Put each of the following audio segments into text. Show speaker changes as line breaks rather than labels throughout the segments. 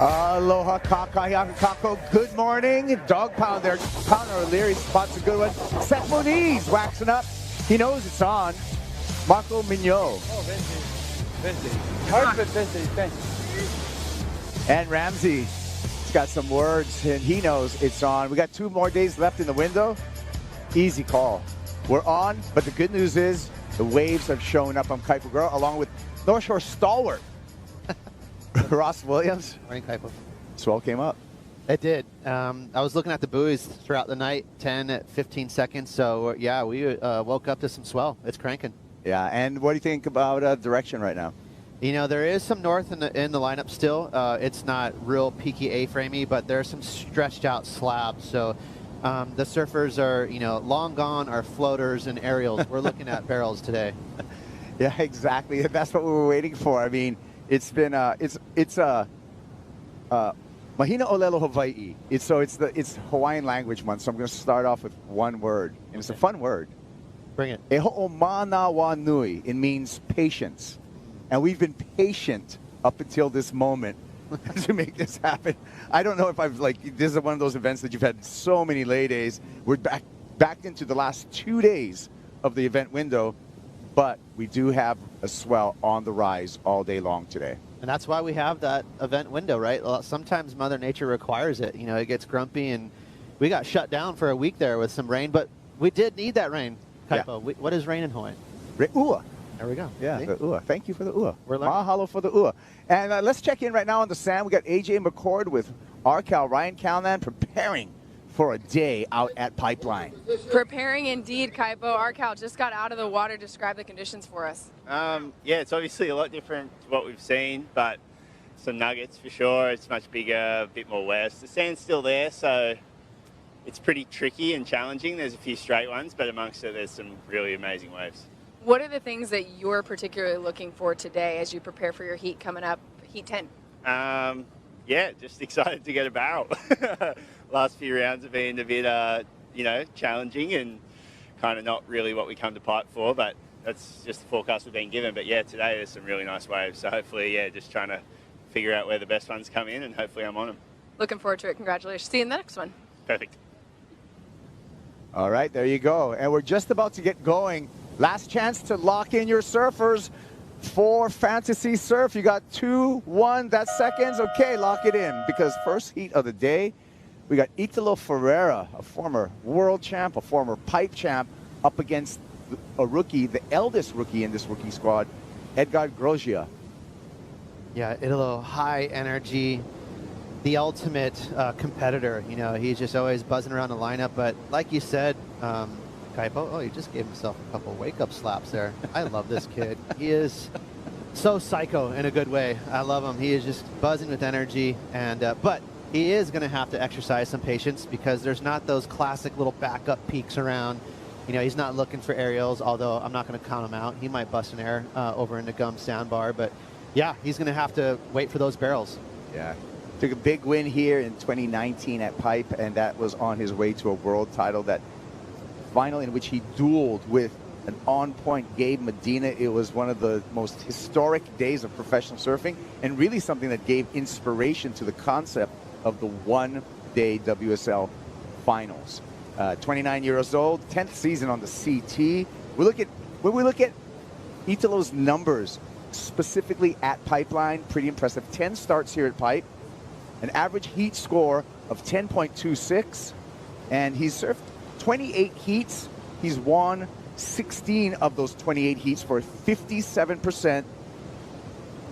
Aloha kakayaka kako. Good morning. Dog pound there. Pounder O'Leary spots a good one. Seth Moniz waxing up. He knows it's on. Marco Mignot.
Oh, Vinci. Perfect Vinci.
And Ramsey. He's got some words and he knows it's on. We got 2 more days left in the window. Easy call. We're on, but the good news is the waves have shown up on Kaipo Girl along with North Shore stalwart Ross Williams.
Morning, Kaipo.
Swell came up.
It did. I was looking at the buoys throughout the night, 10, 15 seconds. So, yeah, we woke up to some swell. It's cranking.
Yeah, and what do you think about direction right now?
You know, there is some north in the lineup still. It's not real peaky A-framey, but there's some stretched out slabs. So the surfers are, you know, long gone are floaters and aerials. We're looking at barrels today.
Yeah, exactly. That's what we were waiting for. I mean, it's been Mahina Olelo Hawaii. It's Hawaiian language month, so I'm going to start off with one word, and it's a fun word.
Bring it.
E ho'omana wa nui. It means patience, and we've been patient up until this moment to make this happen. I don't know if this is one of those events that you've had so many lay days. We're back into the last 2 days of the event window, but we do have a swell on the rise all day long today.
And that's why we have that event window, right? Sometimes Mother Nature requires it. You know, it gets grumpy, and we got shut down for a week there with some rain, but we did need that rain, Kaipo. Yeah. What is rain in Hawaiian?
Re'ua.
There we go.
Yeah,
See?
the ua. Thank you for the ua.
We're learning.
Mahalo for the ua. And let's check in right now on the sand. We got AJ McCord with RCal, Ryan Calnan, preparing for a day out at Pipeline.
Preparing indeed, Kaipo. RCal just got out of the water. Describe the conditions for us.
Yeah, it's obviously a lot different to what we've seen, but some nuggets for sure. It's much bigger, a bit more west. The sand's still there, so it's pretty tricky and challenging. There's a few straight ones, but amongst it, there's some really amazing waves.
What are the things that you're particularly looking for today as you prepare for your heat coming up, Heat 10?
Yeah, just excited to get a barrel. Last few rounds have been a bit, challenging and kind of not really what we come to pipe for, but that's just the forecast we've been given. But yeah, today there's some really nice waves. So hopefully, yeah, just trying to figure out where the best ones come in, and hopefully I'm on them.
Looking forward to it. Congratulations. See you in the next one.
Perfect.
All right, there you go. And we're just about to get going. Last chance to lock in your surfers for Fantasy Surf. You got 2, 1, that's seconds. Okay, lock it in, because first heat of the day, we got Italo Ferreira, a former world champ, a former pipe champ, up against a rookie, the eldest rookie in this rookie squad, Edgar Grosjean.
Yeah, Italo, high energy, the ultimate competitor. You know, he's just always buzzing around the lineup. But like you said, Kaipo, he just gave himself a couple wake-up slaps there. I love this kid. He is so psycho in a good way. I love him. He is just buzzing with energy. And but he is going to have to exercise some patience, because there's not those classic little backup peaks around. You know, he's not looking for aerials, although I'm not going to count him out. He might bust an air over in the gum sandbar. But, yeah, he's going to have to wait for those barrels.
Yeah. Took a big win here in 2019 at Pipe, and that was on his way to a world title. That final in which he dueled with an on-point Gabe Medina. It was one of the most historic days of professional surfing, and really something that gave inspiration to the concept of the one-day WSL finals. 29 years old, 10th season on the CT. When we look at Italo's numbers, specifically at Pipeline, pretty impressive. 10 starts here at Pipe, an average heat score of 10.26, and he's surfed 28 heats. He's won 16 of those 28 heats for a 57%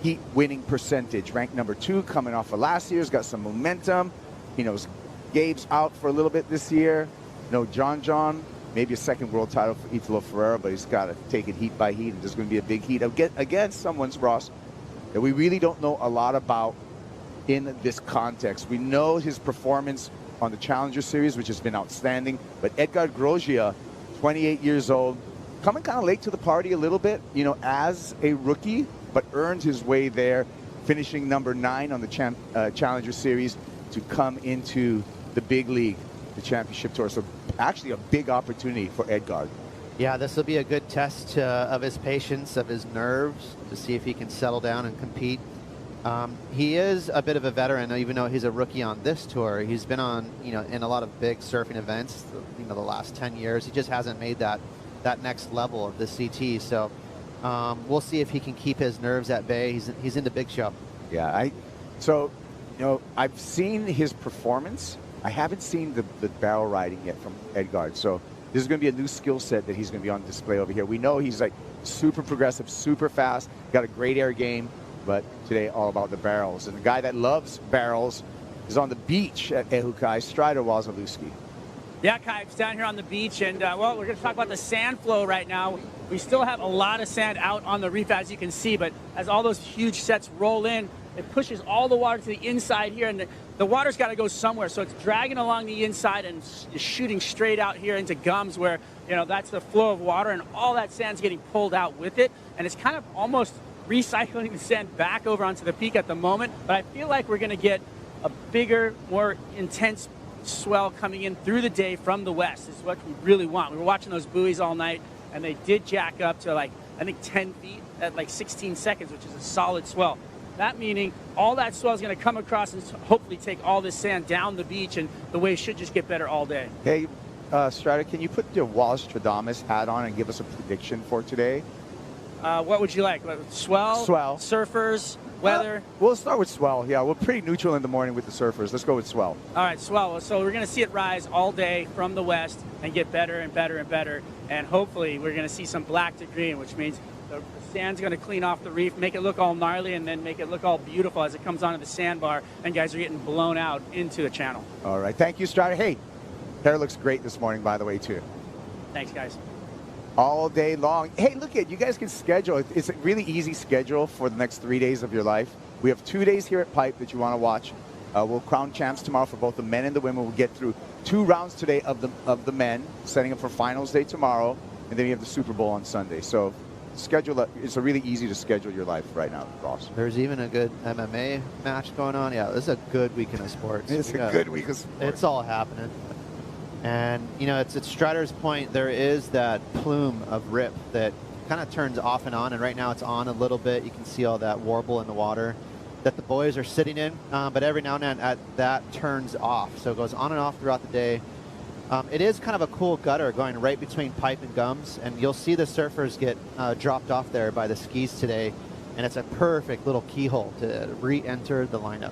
heat winning percentage. Ranked number 2, coming off of last year's, got some momentum. He knows Gabe's out for a little bit this year. No John, maybe a second world title for Italo Ferreira, but he's got to take it heat by heat, and there's going to be a big heat against someone's Ross that we really don't know a lot about in this context. We know his performance on the Challenger Series, which has been outstanding. But Edgar Grosjean, 28 years old, coming kind of late to the party a little bit, you know, as a rookie, but earned his way there, finishing number 9 on the Challenger Series to come into the big league, the championship tour. So actually a big opportunity for Edgar.
Yeah, this will be a good test of his patience, of his nerves, to see if he can settle down and compete. He is a bit of a veteran, even though he's a rookie on this tour. He's been on, you know, in a lot of big surfing events, you know, the last 10 years. He just hasn't made that next level of the CT. So we'll see if he can keep his nerves at bay. He's in the big show.
Yeah, so, you know, I've seen his performance. I haven't seen the barrel riding yet from Edgar. So this is going to be a new skill set that he's going to be on display over here. We know he's like super progressive, super fast, got a great air game, but today all about the barrels. And the guy that loves barrels is on the beach at Ehukai, Strider Wazalewski.
Yeah, Kai, it's down here on the beach, and well, we're going to talk about the sand flow right now. We still have a lot of sand out on the reef, as you can see, but as all those huge sets roll in, it pushes all the water to the inside here, and the water's got to go somewhere, so it's dragging along the inside and is shooting straight out here into gums where, you know, that's the flow of water, and all that sand's getting pulled out with it, and it's kind of almost recycling the sand back over onto the peak at the moment, but I feel like we're going to get a bigger, more intense swell coming in through the day from the west is what we really want. We were watching those buoys all night, and they did jack up to, like, I think 10 feet at like 16 seconds, which is a solid swell. That meaning all that swell is going to come across and hopefully take all this sand down the beach, and the waves should just get better all day.
Hey, Strider, can you put your Wallace-Stradamus hat on and give us a prediction for today?
What would you like? Swell?
Swell.
Surfers? Weather?
We'll start with swell. Yeah, we're pretty neutral in the morning with the surfers. Let's go with swell.
All right, swell. So we're going to see it rise all day from the west and get better and better and better. And hopefully we're going to see some black to green, which means the sand's going to clean off the reef, make it look all gnarly, and then make it look all beautiful as it comes onto the sandbar, and guys are getting blown out into the channel.
All right. Thank you, Strider. Hey, hair looks great this morning, by the way, too.
Thanks, guys.
All day long. Hey, look at you guys can schedule. It's a really easy schedule for the next 3 days of your life. We have 2 days here at Pipe that you want to watch. We'll crown champs tomorrow for both the men and the women. We'll get through 2 rounds today of the men, setting up for finals day tomorrow, and then you have the Super Bowl on Sunday. So schedule. It's a really easy to schedule your life right now, Ross.
There's even a good MMA match going on. Yeah, this is a good weekend of sports.
It's a good week of sports.
It's all happening. And, you know, it's Strider's point. There is that plume of rip that kind of turns off and on. And right now it's on a little bit. You can see all that warble in the water that the boys are sitting in. But every now and then that turns off. So it goes on and off throughout the day. It is kind of a cool gutter going right between Pipe and Gums. And you'll see the surfers get dropped off there by the skis today. And it's a perfect little keyhole to re-enter the lineup.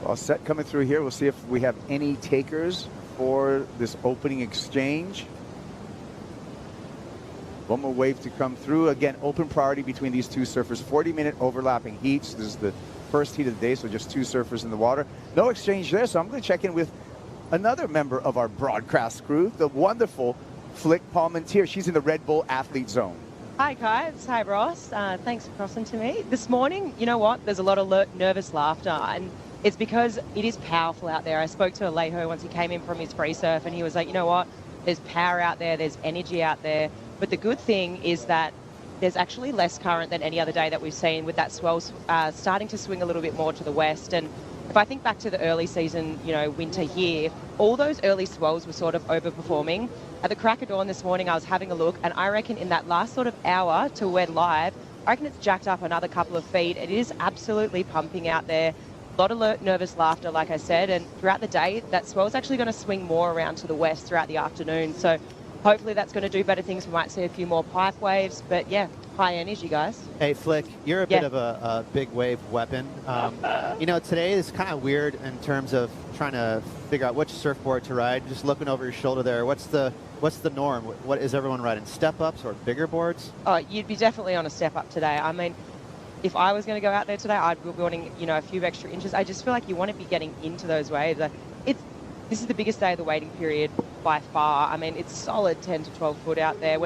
Well, set coming through here. We'll see if we have any takers for this opening exchange. One more wave to come through. Again, open priority between these two surfers. 40-minute overlapping heats. This is the first heat of the day, so just 2 surfers in the water. No exchange there, so I'm going to check in with another member of our broadcast crew, the wonderful Flick Palmentier. She's in the Red Bull Athlete Zone.
Hi, guys. Hi, Ross. Thanks for crossing to me. This morning, you know what? There's a lot of nervous laughter, and it's because it is powerful out there. I spoke to Alejo once he came in from his free surf, and he was like, you know what? There's power out there. There's energy out there. But the good thing is that there's actually less current than any other day that we've seen, with that swell starting to swing a little bit more to the west. And if I think back to the early season, you know, winter here, all those early swells were sort of overperforming. At the crack of dawn this morning, I was having a look, and I reckon in that last sort of hour to when live, I reckon it's jacked up another couple of feet. It is absolutely pumping out there. A lot of nervous laughter, like I said, and throughout the day, that swell is actually going to swing more around to the west throughout the afternoon. So hopefully that's going to do better things. We might see a few more pipe waves, but yeah, high energy, guys.
Hey, Flick, you're a bit of a big wave weapon. You know, today is kind of weird in terms of trying to figure out which surfboard to ride. Just looking over your shoulder there, what's the norm? What is everyone riding? Step-ups or bigger boards? Oh,
you'd be definitely on a step-up today. I mean, if I was going to go out there today, I'd be wanting, you know, a few extra inches. I just feel like you want to be getting into those waves. This is the biggest day of the waiting period by far. I mean, it's solid 10 to 12 foot out there.